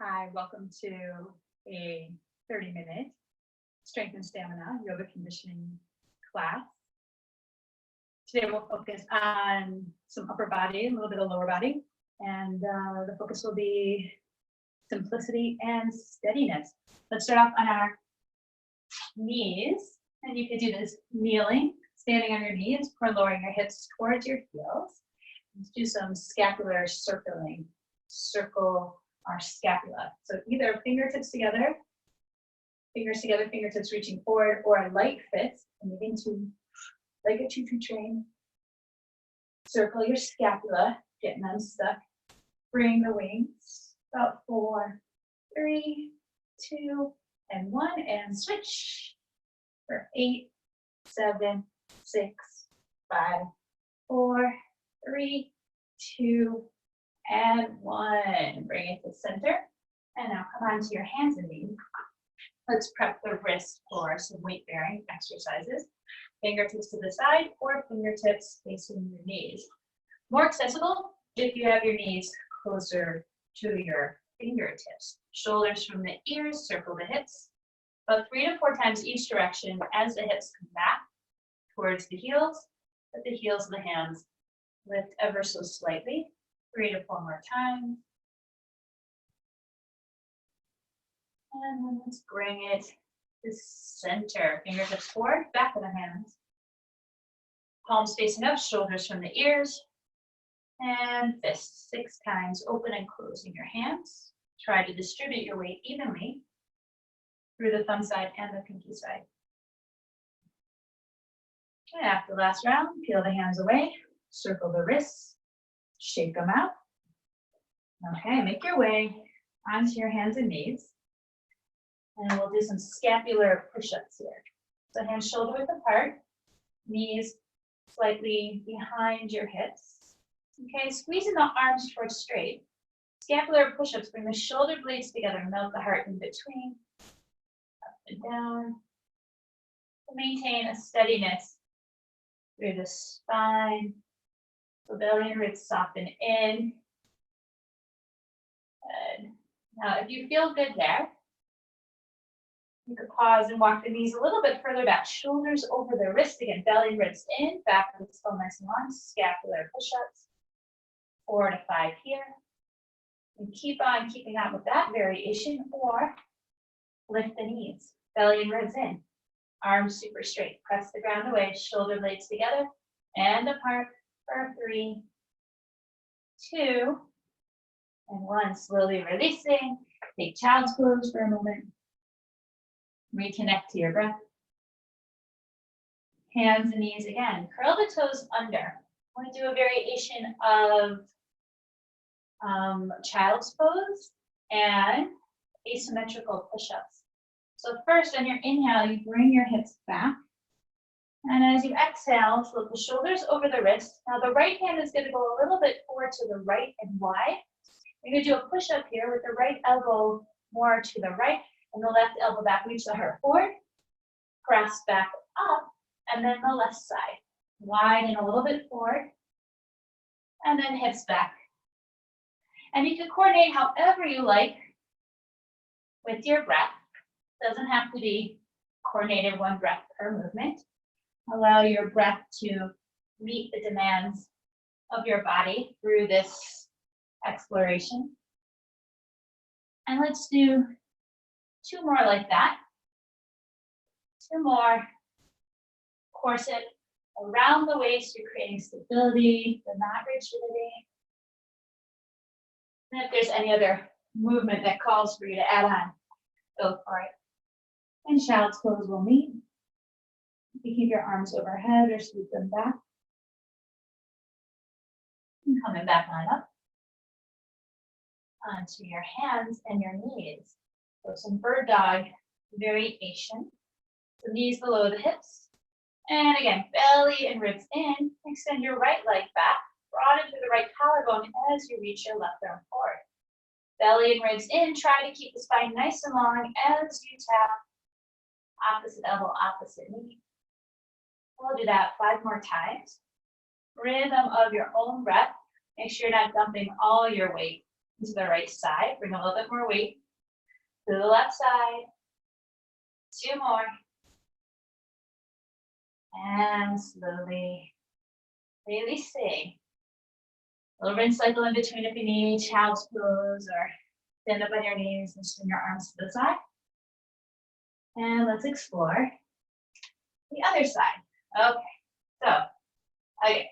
Hi, welcome to a 30-minute strength and stamina yoga conditioning class. Today we'll focus on some upper body, a little bit of lower body, and the focus will be simplicity and steadiness. Let's start off on our knees, and you can do this kneeling, standing on your knees, or lowering your hips towards your heels. Let's do some scapular circling. Circle our scapula. So either fingertips together, fingertips reaching forward, or a light fist, and begin to, like a choo-choo train, circle your scapula, getting unstuck. Bring the wings, about 4, 3, 2, and 1, and switch for 8, 7, 6, 5, 4, 3, 2, and 1. Bring it to center. And now come onto your hands and knees. Let's prep the wrist for some weight bearing exercises. Fingertips to the side or fingertips facing your knees. More accessible if you have your knees closer to your fingertips. Shoulders from the ears, circle the hips. About 3 to 4 times each direction as the hips come back towards the heels. Let the heels of the hands lift ever so slightly. 3 to 4 more times. And then let's bring it to center. Fingertips forward, back of the hands. Palms facing up, shoulders from the ears. And fists 6 times, open and closing your hands. Try to distribute your weight evenly through the thumb side and the pinky side. And after the last round, peel the hands away, circle the wrists, shake them out. Okay, make your way onto your hands and knees. And we'll do some scapular push-ups here. So hands shoulder width apart, knees slightly behind your hips. Okay, squeezing the arms towards straight. Scapular push-ups, bring the shoulder blades together, melt the heart in between. Up and down. To maintain a steadiness through the spine. So belly and ribs soften in. Good. Now, if you feel good there, you could pause and walk the knees a little bit further back. Shoulders over the wrist again. Belly and ribs in. Back of the skull nice and long. Scapular push-ups. 4 to 5 here. And keep on keeping on with that variation, or lift the knees. Belly and ribs in. Arms super straight. Press the ground away. Shoulder blades together and apart for 3, 2, and 1. Slowly releasing. Take child's pose for a moment. Reconnect to your breath. Hands and knees again. Curl the toes under. We're going to do a variation of child's pose and asymmetrical push-ups. So first, on your inhale, you bring your hips back. And as you exhale, flip the shoulders over the wrist. Now the right hand is going to go a little bit forward to the right and wide. You're going to do a push-up here with the right elbow more to the right and the left elbow back. Reach the heart forward. Press back up. And then the left side. Widen a little bit forward. And then hips back. And you can coordinate however you like with your breath. Doesn't have to be coordinated 1 breath per movement. Allow your breath to meet the demands of your body through this exploration. And let's do 2 more like that. 2 more. Corset around the waist, you're creating stability, but not rigidity. And if there's any other movement that calls for you to add on, go for it. And child's pose will meet. You keep your arms overhead or sweep them back. And coming back on up. Onto your hands and your knees. So some bird dog variation. So knees below the hips. And again, belly and ribs in. Extend your right leg back. Broaden through the right collarbone as you reach your left arm forward. Belly and ribs in. Try to keep the spine nice and long as you tap opposite elbow, opposite knee. We'll do that 5 more times. Rhythm of your own breath. Make sure you're not dumping all your weight to the right side. Bring a little bit more weight to the left side. 2 more. And slowly releasing. A little rinse cycle in between if you need, child's pose, or stand up on your knees and swing your arms to the side. And let's explore the other side. Okay, so again,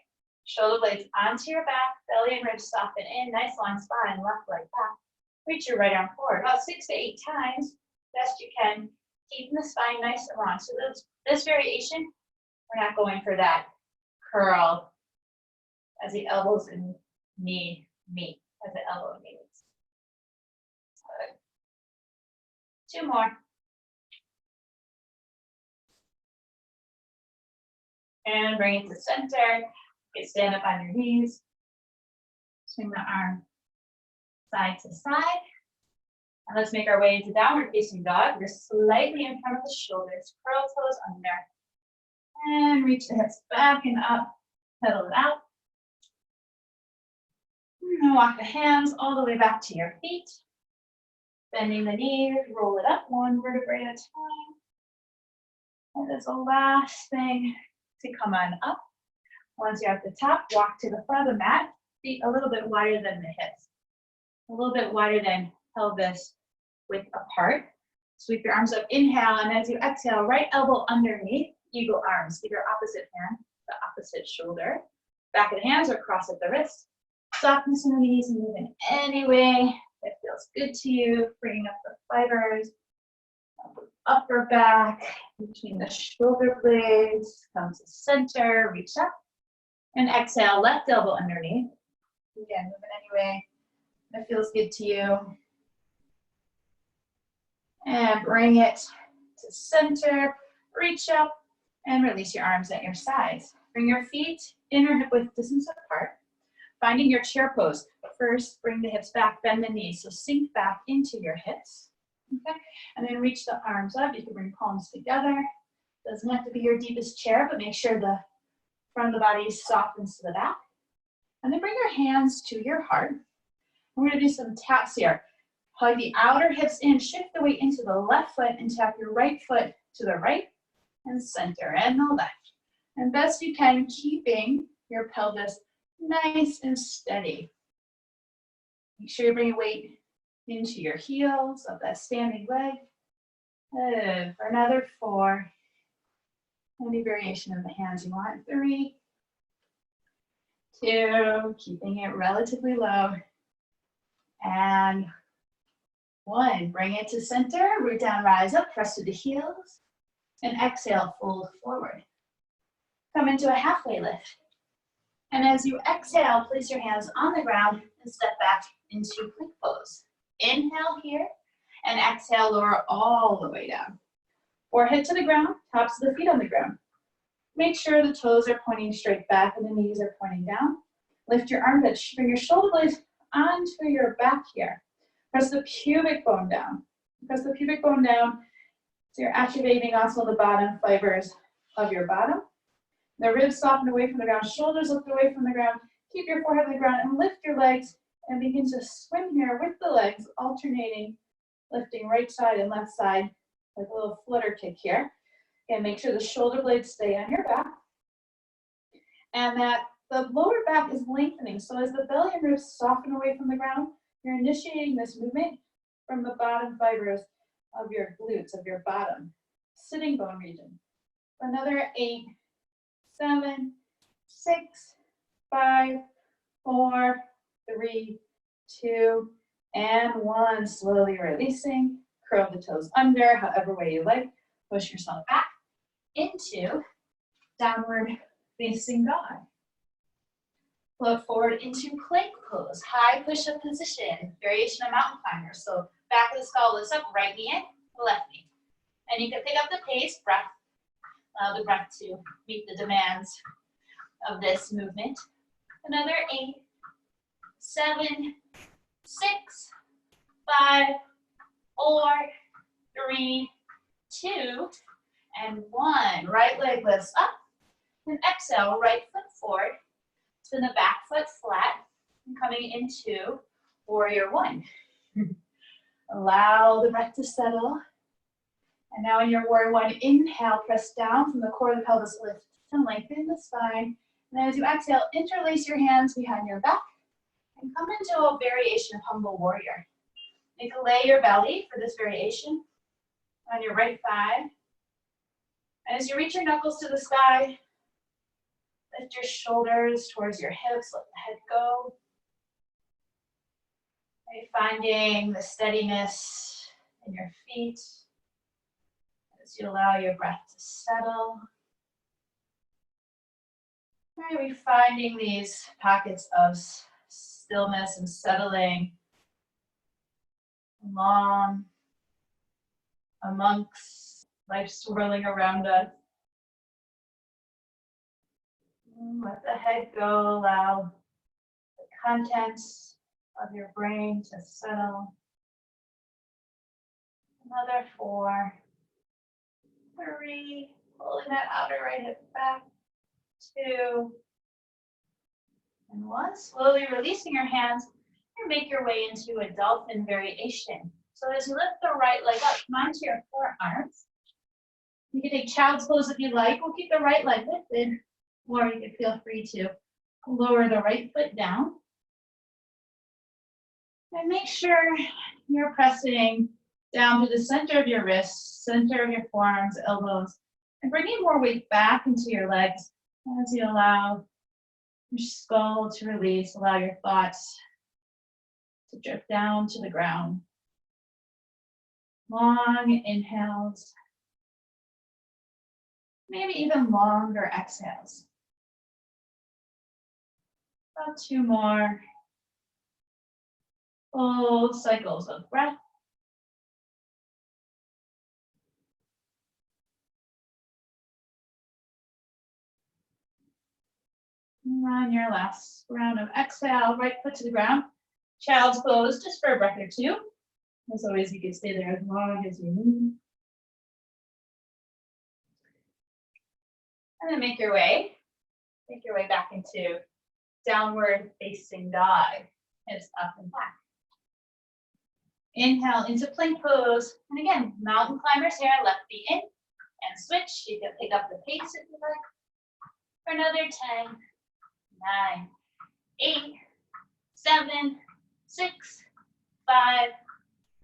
shoulder blades onto your back, belly and ribs soften in, nice long spine, left leg back. Reach your right arm forward about 6 to 8 times, best you can, keeping the spine nice and long. So this variation, we're not going for that curl as the elbows and knee meet, as the elbow meets. Good. 2 more. And bring it to center. You stand up on your knees. Swing the arm side to side. And let's make our way into downward facing dog. We're slightly in front of the shoulders. Curl toes under. And reach the hips back and up. Pedal it out. And walk the hands all the way back to your feet. Bending the knees, roll it up 1 vertebrae at a time. And as the last thing to come on up. Once you're at the top, walk to the front of the mat. Feet a little bit wider than the hips. A little bit wider than pelvis width apart. Sweep your arms up, inhale, and as you exhale, right elbow underneath, eagle arms. Either opposite hand, the opposite shoulder. Back of the hands or cross at the wrist. Softness in the knees and move in any way that feels good to you. Bringing up the fibers, upper back, between the shoulder blades. Come to center, reach up. And exhale, left elbow underneath. Again, move in any way that feels good to you. And bring it to center, reach up, and release your arms at your sides. Bring your feet inner hip width distance apart. Finding your chair pose. First, bring the hips back, bend the knees. So sink back into your hips. Okay? And then reach the arms up. You can bring palms together. Doesn't have to be your deepest chair, but make sure the front of the body softens to the back. And then bring your hands to your heart. We're going to do some taps here. Hug the outer hips in, shift the weight into the left foot, and tap your right foot to the right and center and the left. And best you can, keeping your pelvis nice and steady. Make sure you bring your weight into your heels of that standing leg. Good. For another 4. Any variation of the hands you want. 3, 2, keeping it relatively low. And 1, bring it to center, root down, rise up, press to the heels. And exhale, fold forward. Come into a halfway lift. And as you exhale, place your hands on the ground and step back into plank pose. Inhale here, and exhale, lower all the way down. Forehead to the ground, tops of the feet on the ground. Make sure the toes are pointing straight back and the knees are pointing down. Lift your armpits, bring your shoulder blades onto your back here. Press the pubic bone down. Press the pubic bone down so you're activating also the bottom fibers of your bottom. The ribs soften away from the ground, shoulders lift away from the ground. Keep your forehead on the ground and lift your legs and begin to swim here with the legs, alternating, lifting right side and left side, like a little flutter kick here. And make sure the shoulder blades stay on your back. And that the lower back is lengthening. So as the belly and ribs soften away from the ground, you're initiating this movement from the bottom fibers of your glutes, of your bottom sitting bone region. Another 8, 7, 6, 5, 4, 3, 2, and 1. Slowly releasing. Curl the toes under, however way you like. Push yourself back into downward facing dog. Float forward into plank pose, high push-up position, variation of mountain climber. So back of the skull lifts up, right knee in, left knee. And you can pick up the pace, breath, allow the breath to meet the demands of this movement. Another 8, 7, 6, 5, 4, 3, 2, and 1. Right leg lifts up, and exhale, right foot forward. Spin the back foot flat, and coming into warrior one. Allow the breath to settle. And now in your warrior one, inhale, press down from the core of the pelvis, lift and lengthen the spine. And as you exhale, interlace your hands behind your back and come into a variation of humble warrior. You can lay your belly for this variation on your right thigh. And as you reach your knuckles to the sky, lift your shoulders towards your hips, let the head go. Finding the steadiness in your feet as you allow your breath to settle. Maybe finding these pockets of stillness and settling along amongst life swirling around us. Let the head go, allow the contents of your brain to settle. Another 4, 3, pulling that outer right hip back, 2, and 1. Slowly releasing your hands and make your way into a dolphin variation. So as you lift the right leg up, come onto your forearms. You can take child's pose if you like. We'll keep the right leg lifted, or you can feel free to lower the right foot down. And make sure you're pressing down to the center of your wrists, center of your forearms, elbows, and bringing more weight back into your legs as you allow your skull to release, allow your thoughts to drift down to the ground. Long inhales, maybe even longer exhales. About 2 more full cycles of breath. And on your last round of exhale, right foot to the ground. Child's pose just for a breath or 2. As always, you can stay there as long as you move. And then make your way back into downward facing dog. Hips up and back. Inhale into plank pose. And again, mountain climbers here, left feet in and switch. You can pick up the pace if you like. For another 10, 9, 8, 7, 6, 5,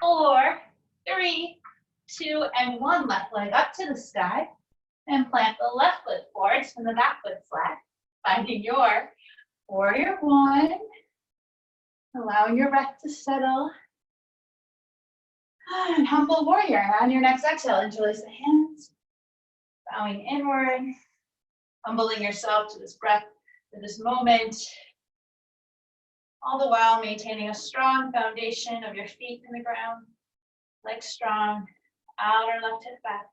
4, 3, 2, and 1. Left leg up to the sky. And plant the left foot forward, and the back foot flat. Finding your warrior one. Allowing your breath to settle. And humble warrior. On your next exhale, interlace the hands. Bowing inward. Humbling yourself to this breath, to this moment. All the while maintaining a strong foundation of your feet in the ground. Legs strong. Outer left hip back.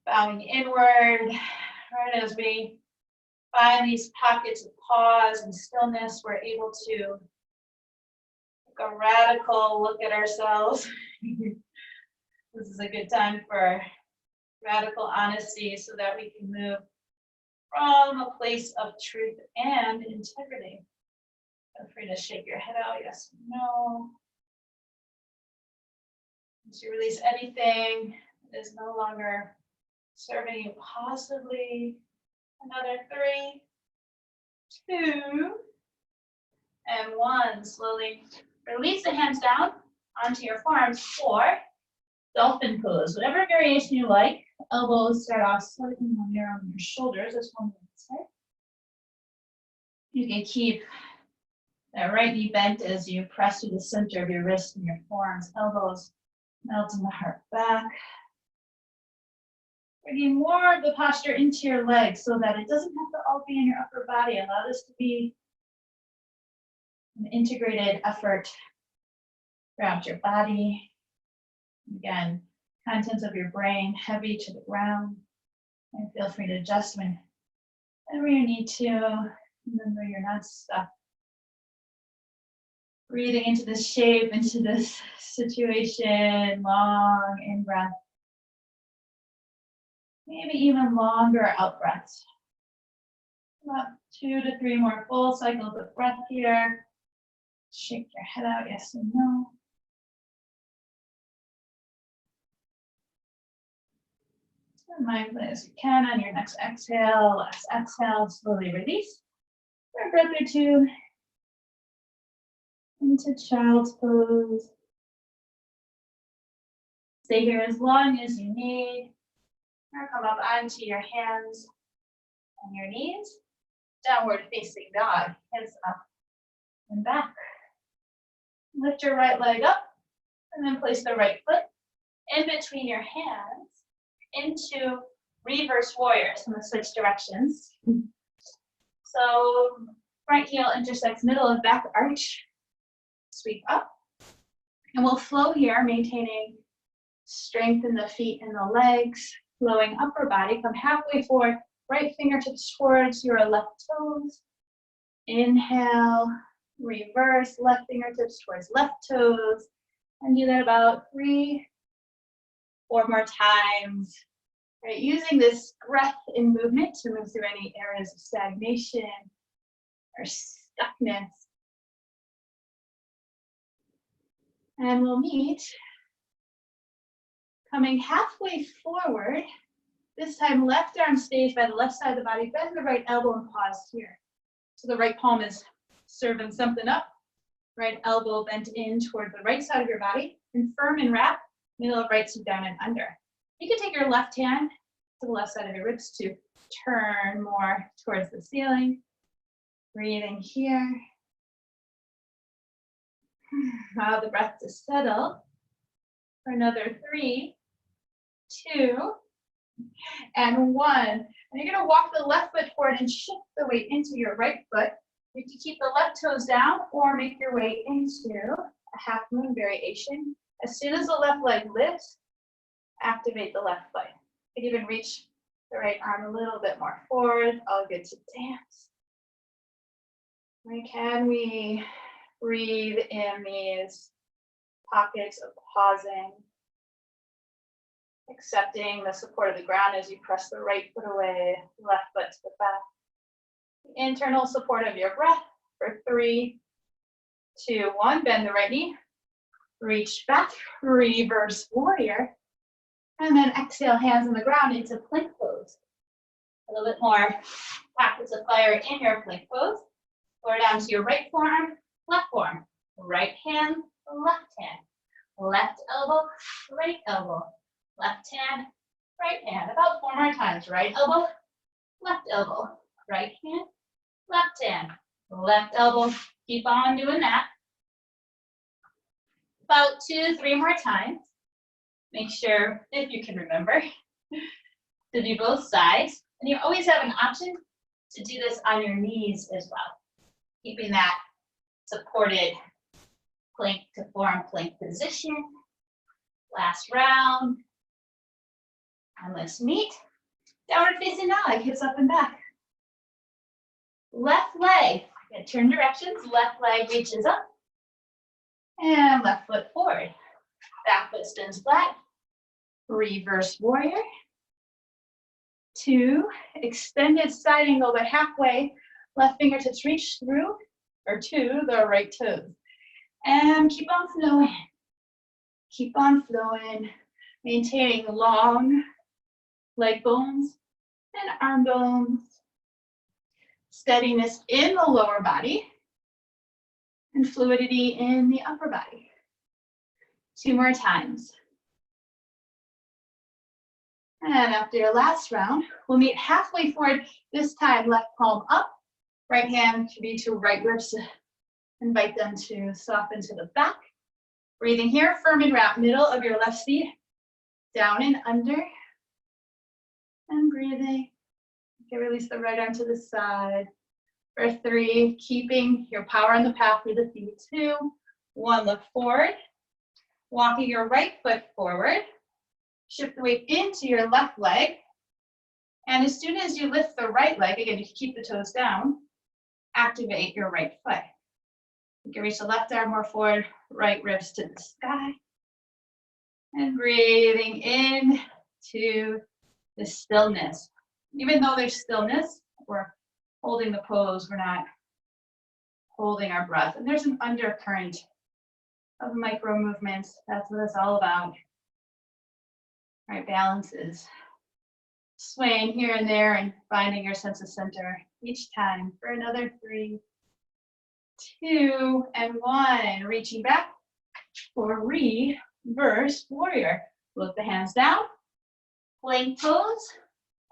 Bowing inward, right as we find these pockets of pause and stillness, we're able to take a radical look at ourselves. This is a good time for radical honesty so that we can move from a place of truth and integrity. Feel free to shake your head out, yes or no. Once you release anything that is no longer serving you positively. Another 3, 2, and 1. Slowly release the hands down onto your forearms for dolphin pose. Whatever variation you like. Elbows start off slightly higher on your shoulders. That's one side. You can keep that right knee bent as you press to the center of your wrist and your forearms, elbows, melting the heart back. Bringing more of the posture into your legs so that it doesn't have to all be in your upper body. Allow this to be an integrated effort throughout your body. Again, contents of your brain heavy to the ground. And feel free to adjust whenever you need to. Remember, you're not stuck. Breathing into this shape, into this situation. Long in-breath. Maybe even longer out breaths. About 2 to 3 more full cycles of breath here. Shake your head out, yes and no. As mindfully as you can on your next exhale. Last exhale, slowly release. For a breath or two. Into child's pose. Stay here as long as you need. Or come up onto your hands and your knees. Downward facing dog. Hands up and back. Lift your right leg up and then place the right foot in between your hands into reverse warrior. So I'm going to switch directions. So right heel intersects middle of back arch. Sweep up. And we'll flow here, maintaining strength in the feet and the legs. Flowing upper body. Come halfway forward. Right fingertips towards your left toes. Inhale. Reverse. Left fingertips towards left toes. And do that about 3 or more times. Right, using this breath in movement to move through any areas of stagnation or stuckness. And we'll meet coming halfway forward. This time left arm stays by the left side of the body. Bend the right elbow and pause here. So the right palm is serving something up. Right elbow bent in toward the right side of your body. And firm and wrap. Middle of right, so down and under. You can take your left hand to the left side of your ribs to turn more towards the ceiling. Breathing here. Allow the breath to settle for another 3, 2, and 1. And you're going to walk the left foot forward and shift the weight into your right foot. You can keep the left toes down or make your way into a half moon variation. As soon as the left leg lifts, activate the left foot. You can even reach the right arm a little bit more forward. All good to dance. Can we breathe in these pockets of pausing, accepting the support of the ground as you press the right foot away, left foot to the back. The internal support of your breath for 3, 2, 1. Bend the right knee. Reach back, reverse warrior, and then exhale, hands on the ground into plank pose. A little bit more practice of fire in your plank pose. Lower down to your right forearm, left forearm, right hand, left elbow, right elbow, left hand, right hand. About 4 more times. Right elbow, right hand, left elbow. Keep on doing that. About 2, 3 more times. Make sure, if you can remember, to do both sides. And you always have an option to do this on your knees as well. Keeping that supported plank to forearm plank position. Last round. And let's meet. Downward facing dog, hips up and back. Left leg, turn directions. Left leg reaches up. And left foot forward. Back foot spins flat. Reverse warrior. 2, extended side angle, but halfway. Left fingertips reach through or to the right toes. And keep on flowing. Keep on flowing. Maintaining long leg bones and arm bones. Steadiness in the lower body. And fluidity in the upper body. 2 more times. And after your last round, we'll meet halfway forward. This time, left palm up. Right hand to be to right ribs. Invite them to soften to the back. Breathing here, firm and wrap, middle of your left feet. Down and under. And breathing. You can release the right arm to the side. For 3, keeping your power on the path through the feet. 2, 1, look forward. Walking your right foot forward. Shift the weight into your left leg. And as soon as you lift the right leg, again, you can keep the toes down, activate your right foot. You can reach the left arm more forward, right ribs to the sky. And breathing in to the stillness. Even though there's stillness, we're holding the pose, we're not holding our breath. And there's an undercurrent of micro movements. That's what it's all about. All right, balances. Swaying here and there and finding your sense of center each time for another 3, 2, and 1. Reaching back for reverse warrior. Look the hands down. Plank pose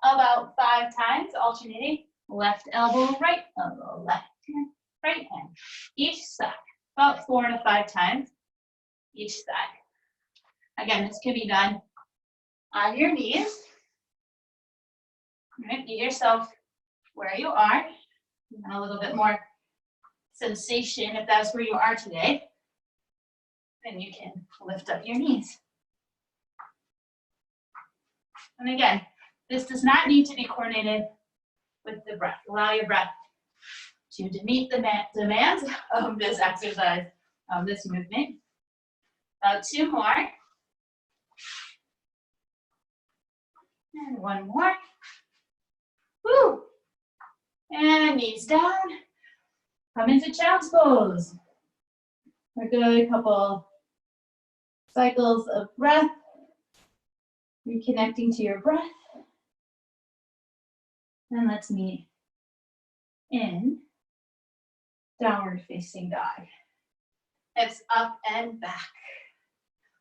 about 5 times, alternating. Left elbow, right elbow, left hand, right hand. Each side, about 4 to 5 times each side. Again, this can be done on your knees. All right, meet yourself where you are. And a little bit more sensation if that's where you are today. Then you can lift up your knees. And again, this does not need to be coordinated with the breath. Allow your breath to meet the demands of this exercise, of this movement. About 2 more. And 1 more. Woo! And knees down. Come into child's pose. A good couple cycles of breath. Reconnecting to your breath. And let's meet in downward facing dog. Hips up and back.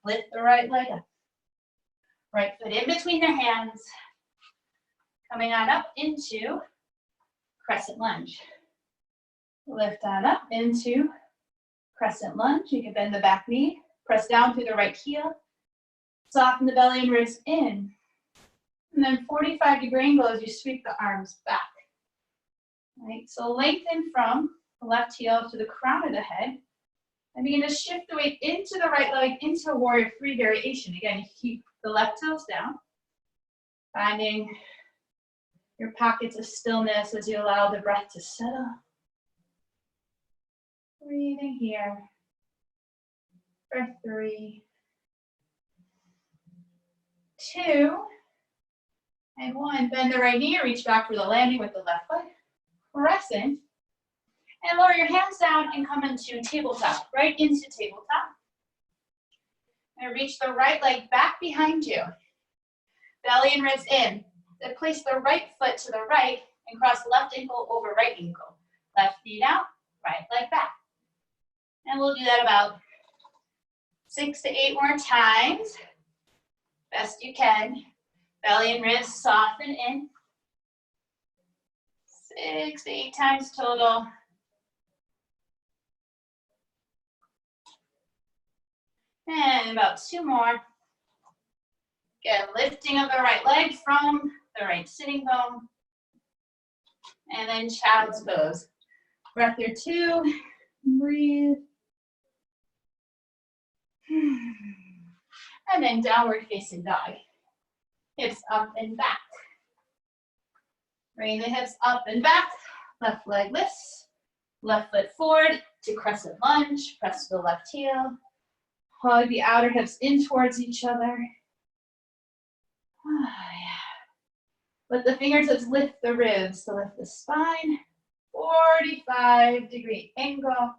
Lift the right leg up. Right foot in between your hands. Coming on up into Crescent Lunge. Lift on up into Crescent Lunge. You can bend the back knee. Press down through the right heel. Soften the belly and ribs in. And then 45-degree angle as you sweep the arms back. Right, so lengthen from the left heel to the crown of the head. And begin to shift the weight into the right leg, into a warrior 3 variation. Again, you keep the left toes down. Finding your pockets of stillness as you allow the breath to settle. Breathing here for 3, 2, and 1. Bend the right knee, reach back for the landing with the left leg. Crescent. And lower your hands down and come into tabletop, right into tabletop. And reach the right leg back behind you. Belly and ribs in. Then place the right foot to the right and cross left ankle over right ankle. Left knee down, right leg back. And we'll do that about 6 to 8 more times. Best you can. Belly and ribs soften in. 6 to 8 times total. And about 2 more. Again, lifting of the right leg from the right sitting bone. And then child's pose. Breath or 2. Breathe. And then downward facing dog. Hips up and back. Bring the hips up and back. Left leg lifts. Left foot forward to crescent lunge. Press the left heel. Hug the outer hips in towards each other. Oh, yeah. Let the fingertips lift the ribs to lift the spine. 45-degree angle.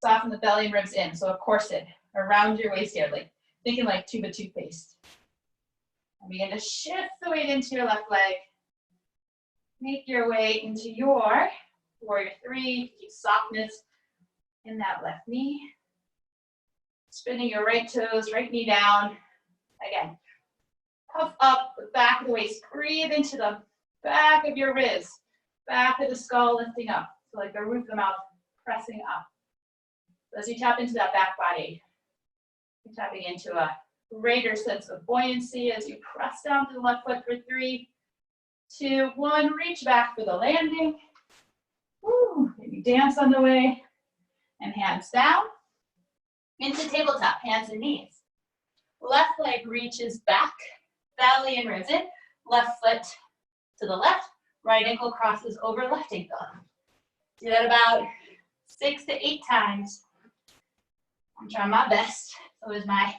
Soften the belly and ribs in. So a corset around your waist here, like thinking like tube of toothpaste. And begin to shift the weight into your left leg. Make your way into your warrior 3. Keep softness in that left knee. Spinning your right toes, right knee down. Again, puff up the back of the waist. Breathe into the back of your ribs. Back of the skull lifting up. So like the roof of the mouth pressing up. So as you tap into that back body, you're tapping into a greater sense of buoyancy as you press down to the left foot for 3, 2, 1. Reach back for the landing. Woo, maybe dance on the way. And hands down. Into tabletop, hands and knees. Left leg reaches back, belly and ribs in. Left foot to the left, right ankle crosses over left ankle. Do that about 6 to 8 times. I'm trying my best. So is my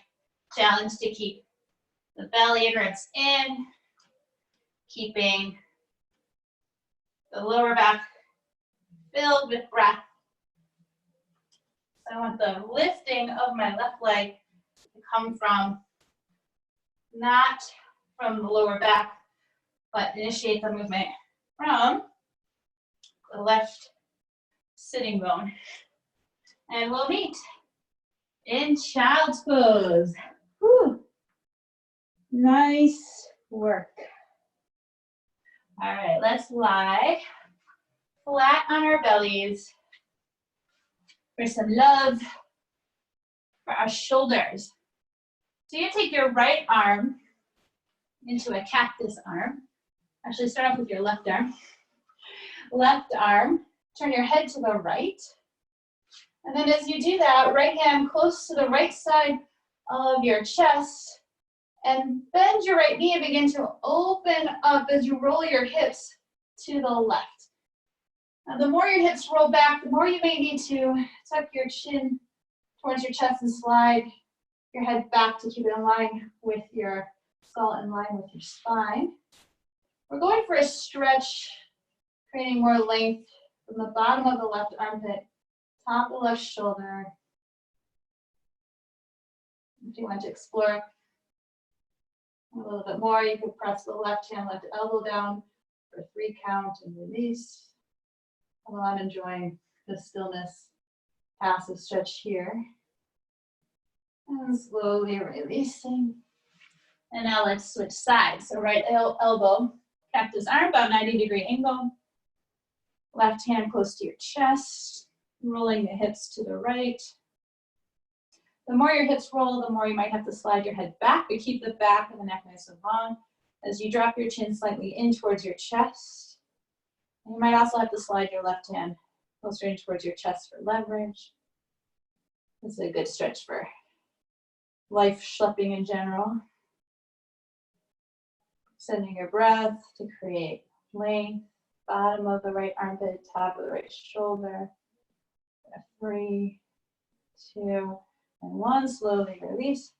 challenge to keep the belly and ribs in, keeping the lower back filled with breath So I want the lifting of my left leg to come from, not from the lower back, but initiate the movement from the left sitting bone. And we'll meet in child's pose. Whew. Nice work. All right, let's lie flat on our bellies for some love for our shoulders. So you take your right arm into a cactus arm. Actually, start off with your left arm. Left arm, turn your head to the right. And then as you do that, right hand close to the right side of your chest, and bend your right knee and begin to open up as you roll your hips to the left. Now, the more your hips roll back, the more you may need to tuck your chin towards your chest and slide your head back to keep it in line with your skull, in line with your spine. We're going for a stretch, creating more length from the bottom of the left armpit, top of the left shoulder. If you want to explore a little bit more, you could press the left hand, left elbow down for 3 count and release. While I'm enjoying the stillness, passive stretch here. And slowly releasing. And now let's switch sides. So right elbow, cactus arm, about 90-degree angle. Left hand close to your chest, rolling the hips to the right. The more your hips roll, the more you might have to slide your head back, but keep the back of the neck nice and long as you drop your chin slightly in towards your chest. And you might also have to slide your left hand closer in towards your chest for leverage. This is a good stretch for life schlepping in general. Sending your breath to create length, bottom of the right armpit, top of the right shoulder. 3, 2, and 1. Slowly release.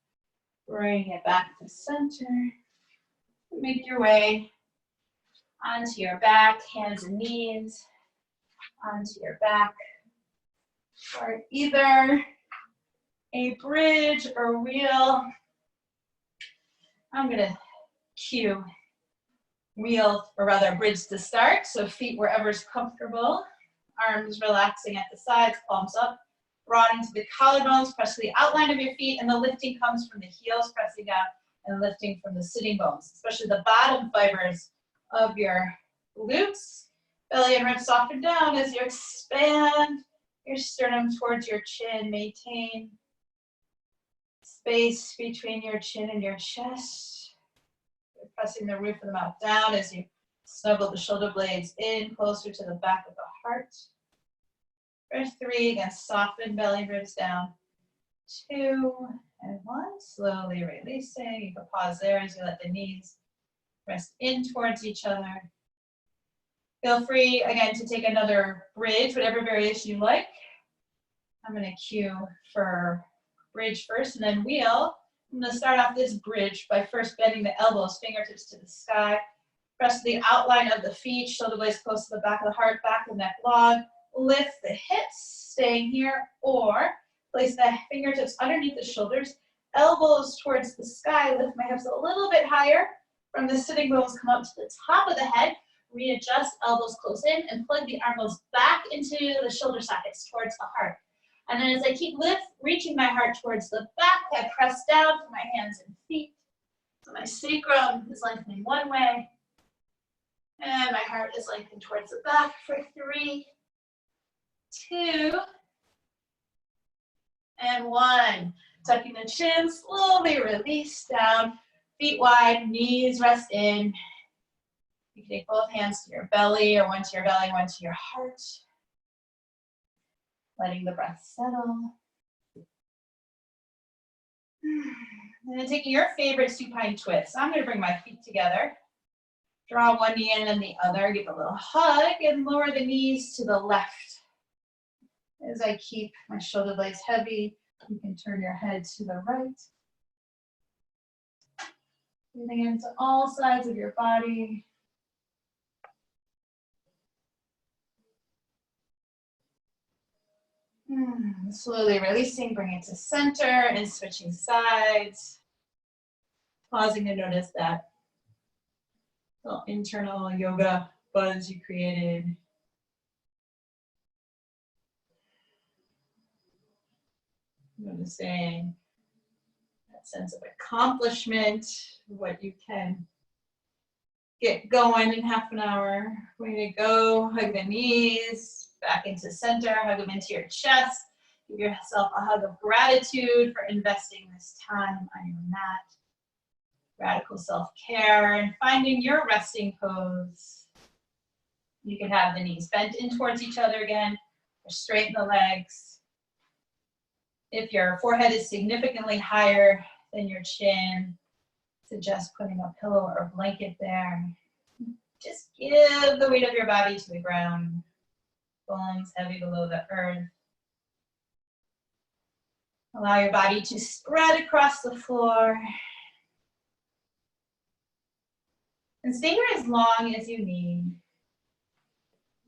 Bring it back to center. Make your way onto your back, hands and knees, onto your back. Or either a bridge or wheel. I'm gonna cue wheel, or rather bridge to start. So feet wherever's comfortable. Arms relaxing at the sides, palms up. Broaden to the collarbones, press to the outline of your feet, and the lifting comes from the heels, pressing down, and lifting from the sitting bones, especially the bottom fibers of your glutes. Belly and ribs soften down as you expand your sternum towards your chin. Maintain space between your chin and your chest. You're pressing the roof of the mouth down as you snuggle the shoulder blades in closer to the back of the heart. For 3, again, soften belly, ribs down. 2 and 1, slowly releasing. You can pause there as you let the knees rest in towards each other. Feel free, again, to take another bridge, whatever variation you like. I'm going to cue for bridge first and then wheel. I'm going to start off this bridge by first bending the elbows, fingertips to the sky. Press the outline of the feet, shoulder blades close to the back of the heart, back of the neck long. Lift the hips, staying here, or place the fingertips underneath the shoulders, elbows towards the sky. Lift my hips a little bit higher. From the sitting bones, come up to the top of the head. Readjust, elbows close in, and plug the arm bones back into the shoulder sockets towards the heart. And then as I keep reaching my heart towards the back, I press down to my hands and feet. So my sacrum is lengthening one way, and my heart is lengthening towards the back for 3, 2, and 1. Tucking the chin, slowly release down, feet wide, knees rest in. You can take both hands to your belly, or one to your belly, one to your heart. Letting the breath settle. And then taking your favorite supine twist. I'm going to bring my feet together. Draw one knee in and the other. Give a little hug and lower the knees to the left. As I keep my shoulder blades heavy, you can turn your head to the right. Breathing into all sides of your body. Slowly releasing, bring it to center and switching sides. Pausing to notice that little internal yoga buzz you created. Noticing that sense of accomplishment, what you can get going in half an hour. Way to go. Hug the knees back into center. Hug them into your chest. Give yourself a hug of gratitude for investing this time on your mat. Radical self-care and finding your resting pose. You can have the knees bent in towards each other again, or straighten the legs. If your forehead is significantly higher than your chin, suggest putting a pillow or a blanket there. Just give the weight of your body to the ground. Bones heavy below the earth. Allow your body to spread across the floor. And stay here as long as you need.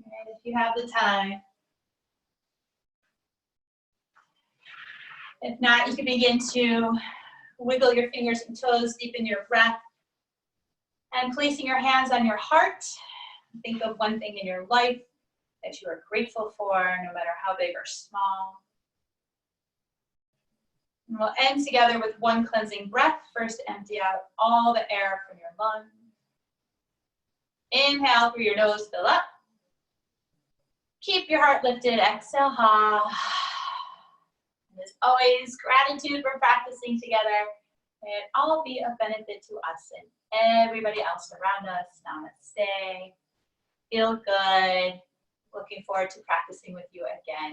And if you have the time. If not, you can begin to wiggle your fingers and toes, deepen your breath. And placing your hands on your heart, think of one thing in your life that you are grateful for, no matter how big or small. And we'll end together with one cleansing breath. First, empty out all the air from your lungs. Inhale through your nose, fill up. Keep your heart lifted, exhale, ha. And as always, gratitude for practicing together. May it all be of benefit to us and everybody else around us. Namaste. Feel good. Looking forward to practicing with you again.